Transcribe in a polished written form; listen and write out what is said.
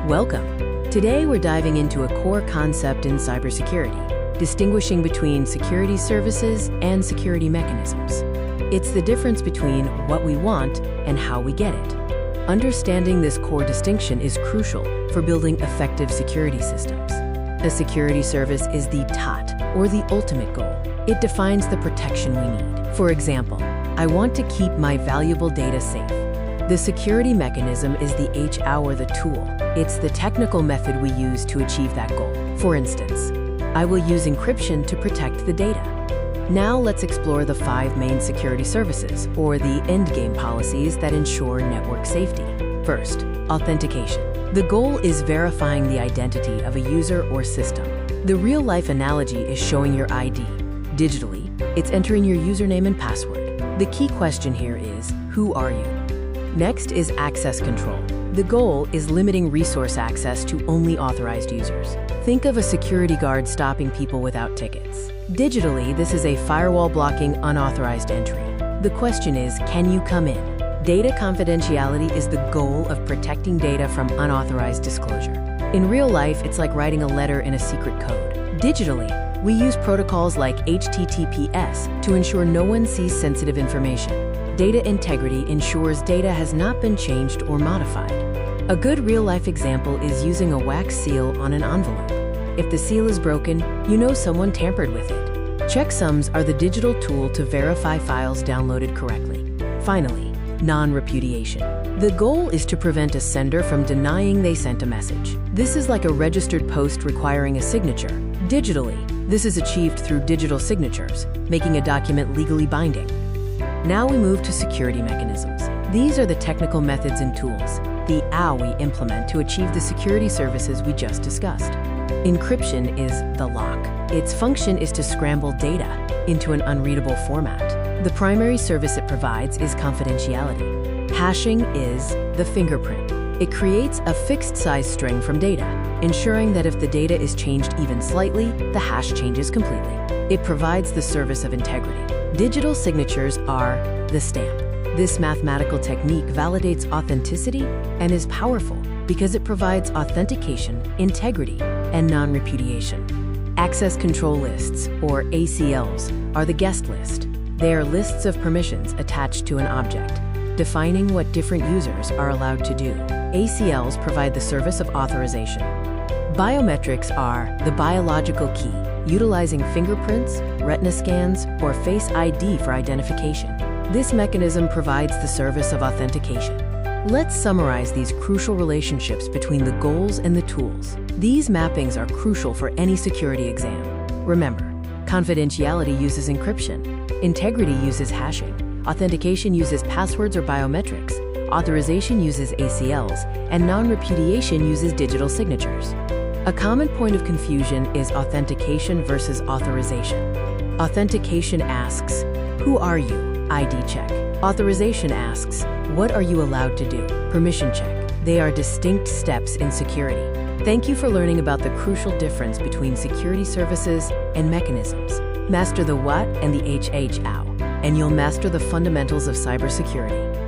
Welcome. Today we're diving into a core concept in cybersecurity, distinguishing between security services and security mechanisms. It's the difference between what we want and how we get it. Understanding this core distinction is crucial for building effective security systems. A security service is the TOT, or the ultimate goal. It defines the protection we need. For example, I want to keep my valuable data safe. The security mechanism is the H or the tool. It's the technical method we use to achieve that goal. For instance, I will use encryption to protect the data. Now let's explore the 5 main security services, or the endgame policies that ensure network safety. First, authentication. The goal is verifying the identity of a user or system. The real-life analogy is showing your ID. Digitally, it's entering your username and password. The key question here is, who are you? Next is access control. The goal is limiting resource access to only authorized users. Think of a security guard stopping people without tickets. Digitally, this is a firewall blocking unauthorized entry. The question is, can you come in? Data confidentiality is the goal of protecting data from unauthorized disclosure. In real life, it's like writing a letter in a secret code. Digitally, we use protocols like HTTPS to ensure no one sees sensitive information. Data integrity ensures data has not been changed or modified. A good real-life example is using a wax seal on an envelope. If the seal is broken, you know someone tampered with it. Checksums are the digital tool to verify files downloaded correctly. Finally, non-repudiation. The goal is to prevent a sender from denying they sent a message. This is like a registered post requiring a signature. Digitally, this is achieved through digital signatures, making a document legally binding. Now we move to security mechanisms. These are the technical methods and tools, the how we implement to achieve the security services we just discussed. Encryption is the lock. Its function is to scramble data into an unreadable format. The primary service it provides is confidentiality. Hashing is the fingerprint. It creates a fixed size string from data, ensuring that if the data is changed even slightly, the hash changes completely. It provides the service of integrity. Digital signatures are the stamp. This mathematical technique validates authenticity and is powerful because it provides authentication, integrity, and non-repudiation. Access control lists, or ACLs, are the guest list. They are lists of permissions attached to an object, defining what different users are allowed to do. ACLs provide the service of authorization. Biometrics are the biological key, utilizing fingerprints, retina scans, or Face ID for identification. This mechanism provides the service of authentication. Let's summarize these crucial relationships between the goals and the tools. These mappings are crucial for any security exam. Remember, confidentiality uses encryption, integrity uses hashing, authentication uses passwords or biometrics, authorization uses ACLs, and non-repudiation uses digital signatures. A common point of confusion is authentication versus authorization. Authentication asks, who are you? ID check. Authorization asks, what are you allowed to do? Permission check. They are distinct steps in security. Thank you for learning about the crucial difference between security services and mechanisms. Master the what and the how, and you'll master the fundamentals of cybersecurity.